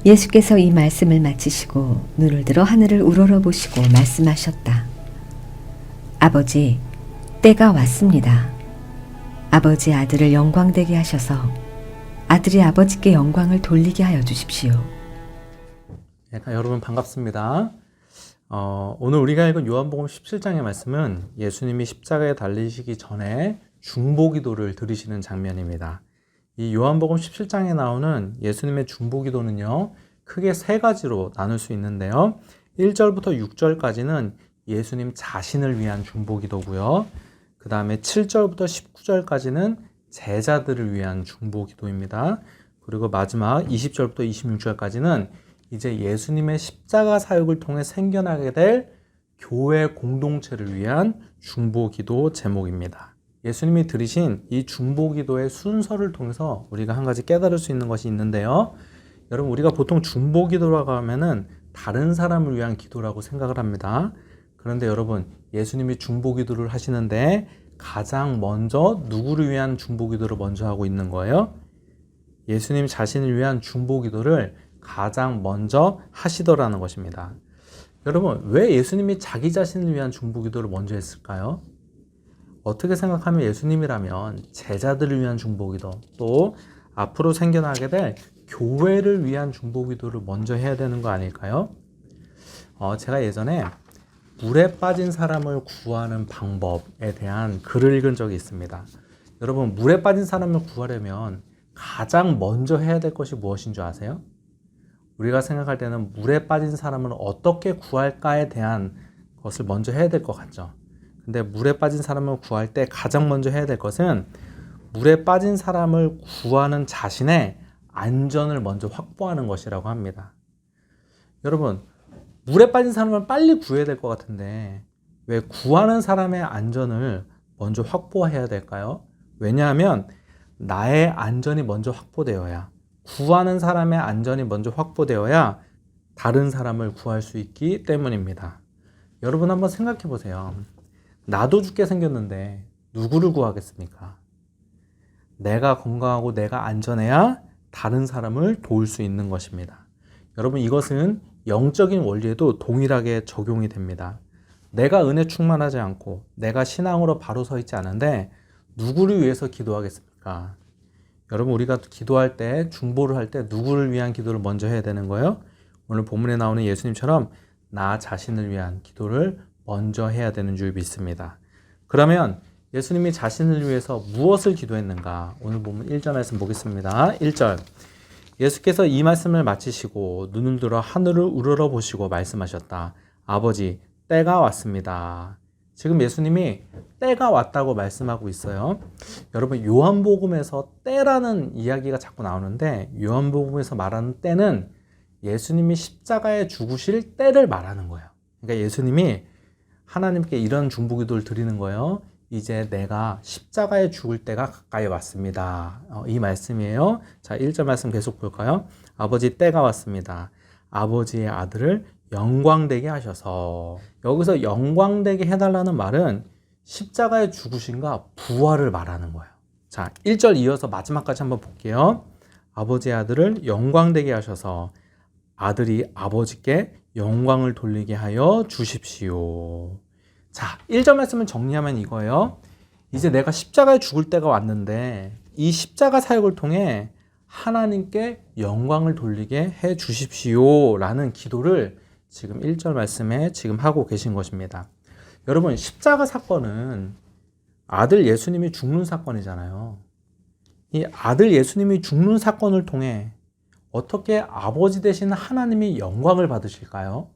예수께서 이 말씀을 마치시고 눈을 들어 하늘을 우러러보시고 말씀하셨다. 아버지, 때가 왔습니다. 아버지 아들을 영광되게 하셔서 아들이 아버지께 영광을 돌리게 하여 주십시오. 네, 여러분 반갑습니다. 오늘 우리가 읽은 요한복음 17장의 말씀은 예수님이 십자가에 달리시기 전에 중보기도를 드리시는 장면입니다. 이 요한복음 17장에 나오는 예수님의 중보기도는요, 크게 세 가지로 나눌 수 있는데요. 1절부터 6절까지는 예수님 자신을 위한 중보기도고요. 그 다음에 7절부터 19절까지는 제자들을 위한 중보기도입니다. 그리고 마지막 20절부터 26절까지는 이제 예수님의 십자가 사역을 통해 생겨나게 될 교회 공동체를 위한 중보기도 제목입니다. 예수님이 드리신 이 중보기도의 순서를 통해서 우리가 한 가지 깨달을 수 있는 것이 있는데요. 여러분, 우리가 보통 중보기도라고 하면은 다른 사람을 위한 기도라고 생각을 합니다. 그런데 여러분, 예수님이 중보기도를 하시는데 가장 먼저 누구를 위한 중보기도를 먼저 하고 있는 거예요? 예수님 자신을 위한 중보기도를 가장 먼저 하시더라는 것입니다. 여러분, 왜 예수님이 자기 자신을 위한 중보기도를 먼저 했을까요? 어떻게 생각하면 예수님이라면 제자들을 위한 중보기도, 또 앞으로 생겨나게 될 교회를 위한 중보기도를 먼저 해야 되는 거 아닐까요? 제가 예전에 물에 빠진 사람을 구하는 방법에 대한 글을 읽은 적이 있습니다. 여러분, 물에 빠진 사람을 구하려면 가장 먼저 해야 될 것이 무엇인 줄 아세요? 우리가 생각할 때는 물에 빠진 사람을 어떻게 구할까에 대한 것을 먼저 해야 될 것 같죠. 근데 물에 빠진 사람을 구할 때 가장 먼저 해야 될 것은 물에 빠진 사람을 구하는 자신의 안전을 먼저 확보하는 것이라고 합니다. 여러분, 물에 빠진 사람을 빨리 구해야 될 것 같은데 왜 구하는 사람의 안전을 먼저 확보해야 될까요? 왜냐하면 나의 안전이 먼저 확보되어야, 구하는 사람의 안전이 먼저 확보되어야 다른 사람을 구할 수 있기 때문입니다. 여러분, 한번 생각해 보세요. 나도 죽게 생겼는데 누구를 구하겠습니까? 내가 건강하고 내가 안전해야 다른 사람을 도울 수 있는 것입니다. 여러분, 이것은 영적인 원리에도 동일하게 적용이 됩니다. 내가 은혜 충만하지 않고 내가 신앙으로 바로 서 있지 않은데 누구를 위해서 기도하겠습니까? 여러분, 우리가 기도할 때, 중보를 할 때 누구를 위한 기도를 먼저 해야 되는 거예요? 오늘 본문에 나오는 예수님처럼 나 자신을 위한 기도를 먼저 해야 되는 줄 믿습니다. 그러면 예수님이 자신을 위해서 무엇을 기도했는가? 오늘 보면 1절 말씀 보겠습니다. 1절. 예수께서 이 말씀을 마치시고 눈을 들어 하늘을 우러러 보시고 말씀하셨다. 아버지, 때가 왔습니다. 지금 예수님이 때가 왔다고 말씀하고 있어요. 여러분, 요한복음에서 때라는 이야기가 자꾸 나오는데 요한복음에서 말하는 때는 예수님이 십자가에 죽으실 때를 말하는 거예요. 그러니까 예수님이 하나님께 이런 중보기도를 드리는 거예요. 이제 내가 십자가에 죽을 때가 가까이 왔습니다. 이 말씀이에요. 자, 1절 말씀 계속 볼까요? 아버지, 때가 왔습니다. 아버지의 아들을 영광되게 하셔서. 여기서 영광되게 해달라는 말은 십자가에 죽으신가 부활을 말하는 거예요. 자, 1절 이어서 마지막까지 한번 볼게요. 아버지의 아들을 영광되게 하셔서 아들이 아버지께 영광을 돌리게 하여 주십시오. 자, 1절 말씀을 정리하면 이거예요. 이제 내가 십자가에 죽을 때가 왔는데 이 십자가 사역을 통해 하나님께 영광을 돌리게 해 주십시오 라는 기도를 지금 1절 말씀에 지금 하고 계신 것입니다. 여러분, 십자가 사건은 아들 예수님이 죽는 사건이잖아요. 이 아들 예수님이 죽는 사건을 통해 어떻게 아버지 되신 하나님이 영광을 받으실까요?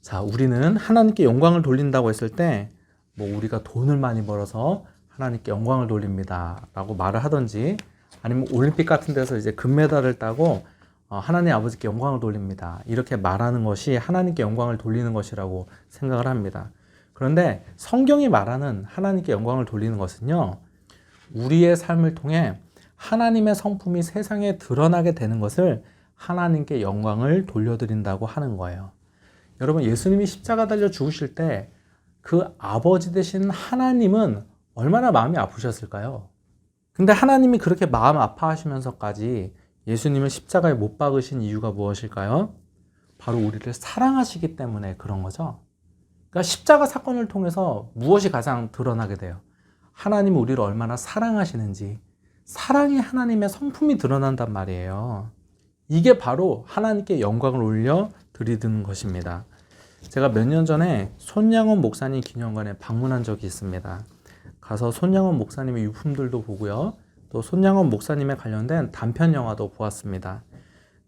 자, 우리는 하나님께 영광을 돌린다고 했을 때 우리가 돈을 많이 벌어서 하나님께 영광을 돌립니다 라고 말을 하든지, 아니면 올림픽 같은 데서 이제 금메달을 따고 하나님 아버지께 영광을 돌립니다 이렇게 말하는 것이 하나님께 영광을 돌리는 것이라고 생각을 합니다. 그런데 성경이 말하는 하나님께 영광을 돌리는 것은요, 우리의 삶을 통해 하나님의 성품이 세상에 드러나게 되는 것을 하나님께 영광을 돌려드린다고 하는 거예요. 여러분, 예수님이 십자가 달려 죽으실 때 그 아버지 되신 하나님은 얼마나 마음이 아프셨을까요? 근데 하나님이 그렇게 마음 아파하시면서까지 예수님을 십자가에 못 박으신 이유가 무엇일까요? 바로 우리를 사랑하시기 때문에 그런 거죠. 그러니까 십자가 사건을 통해서 무엇이 가장 드러나게 돼요? 하나님이 우리를 얼마나 사랑하시는지, 사랑이 하나님의 성품이 드러난단 말이에요. 이게 바로 하나님께 영광을 올려 드리는 것입니다. 제가 몇 년 전에 손양원 목사님 기념관에 방문한 적이 있습니다. 가서 손양원 목사님의 유품들도 보고요. 또 손양원 목사님에 관련된 단편 영화도 보았습니다.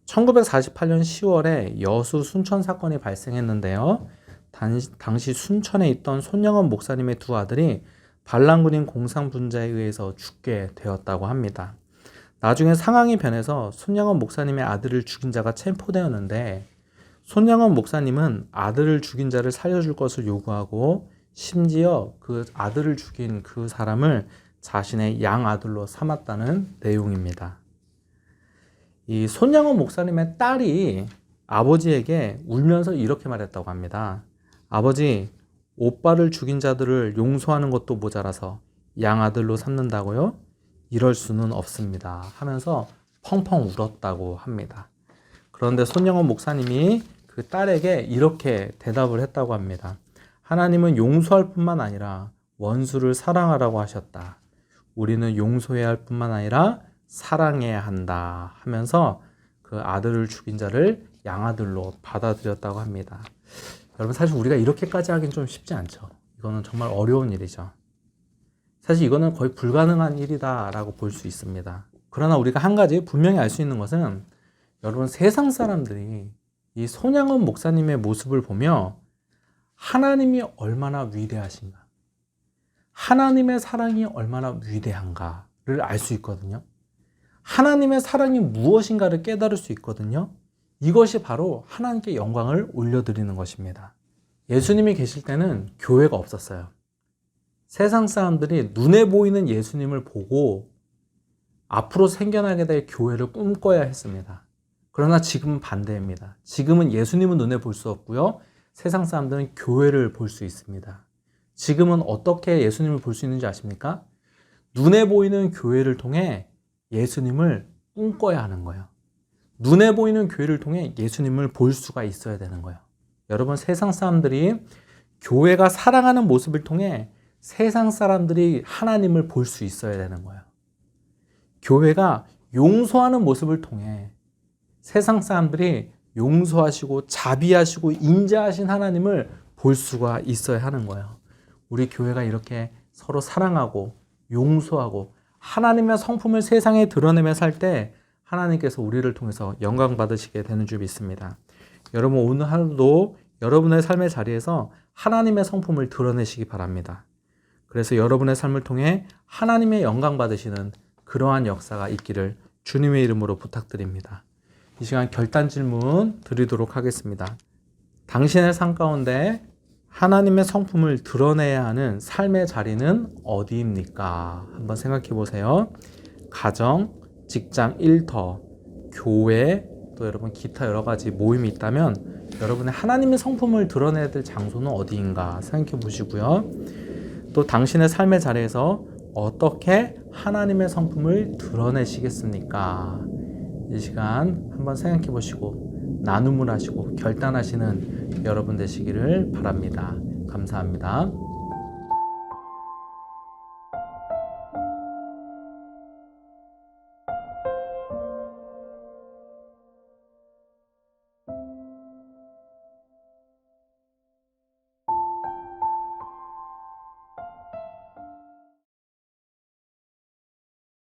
1948년 10월에 여수 순천 사건이 발생했는데요. 당시 순천에 있던 손양원 목사님의 두 아들이 반란군인 공산분자에 의해서 죽게 되었다고 합니다. 나중에 상황이 변해서 손양원 목사님의 아들을 죽인 자가 체포되었는데 손양원 목사님은 아들을 죽인 자를 살려줄 것을 요구하고 심지어 그 아들을 죽인 그 사람을 자신의 양아들로 삼았다는 내용입니다. 이 손양원 목사님의 딸이 아버지에게 울면서 이렇게 말했다고 합니다. 아버지, 오빠를 죽인 자들을 용서하는 것도 모자라서 양아들로 삼는다고요? 이럴 수는 없습니다. 하면서 펑펑 울었다고 합니다. 그런데 손양원 목사님이 그 딸에게 이렇게 대답을 했다고 합니다. 하나님은 용서할 뿐만 아니라 원수를 사랑하라고 하셨다. 우리는 용서해야 할 뿐만 아니라 사랑해야 한다 하면서 그 아들을 죽인 자를 양아들로 받아들였다고 합니다. 여러분, 사실 우리가 이렇게까지 하긴 좀 쉽지 않죠. 이거는 정말 어려운 일이죠. 사실 이거는 거의 불가능한 일이다라고 볼 수 있습니다. 그러나 우리가 한 가지 분명히 알 수 있는 것은 여러분, 세상 사람들이 이 손양원 목사님의 모습을 보며 하나님이 얼마나 위대하신가, 하나님의 사랑이 얼마나 위대한가를 알 수 있거든요. 하나님의 사랑이 무엇인가를 깨달을 수 있거든요. 이것이 바로 하나님께 영광을 올려드리는 것입니다. 예수님이 계실 때는 교회가 없었어요. 세상 사람들이 눈에 보이는 예수님을 보고 앞으로 생겨나게 될 교회를 꿈꿔야 했습니다. 그러나 지금은 반대입니다. 지금은 예수님은 눈에 볼 수 없고요. 세상 사람들은 교회를 볼 수 있습니다. 지금은 어떻게 예수님을 볼 수 있는지 아십니까? 눈에 보이는 교회를 통해 예수님을 꿈꿔야 하는 거예요. 눈에 보이는 교회를 통해 예수님을 볼 수가 있어야 되는 거예요. 여러분, 세상 사람들이 교회가 사랑하는 모습을 통해 세상 사람들이 하나님을 볼 수 있어야 되는 거예요. 교회가 용서하는 모습을 통해 세상 사람들이 용서하시고 자비하시고 인자하신 하나님을 볼 수가 있어야 하는 거예요. 우리 교회가 이렇게 서로 사랑하고 용서하고 하나님의 성품을 세상에 드러내며 살 때 하나님께서 우리를 통해서 영광 받으시게 되는 줄 믿습니다. 여러분, 오늘 하루도 여러분의 삶의 자리에서 하나님의 성품을 드러내시기 바랍니다. 그래서 여러분의 삶을 통해 하나님의 영광 받으시는 그러한 역사가 있기를 주님의 이름으로 부탁드립니다. 이 시간 결단 질문 드리도록 하겠습니다. 당신의 삶 가운데 하나님의 성품을 드러내야 하는 삶의 자리는 어디입니까? 한번 생각해 보세요. 가정, 직장, 일터, 교회, 또 여러분 기타 여러 가지 모임이 있다면 여러분의 하나님의 성품을 드러내야 될 장소는 어디인가 생각해 보시고요. 또 당신의 삶의 자리에서 어떻게 하나님의 성품을 드러내시겠습니까? 이 시간 한번 생각해 보시고 나눔을 하시고 결단하시는 여러분 되시기를 바랍니다. 감사합니다.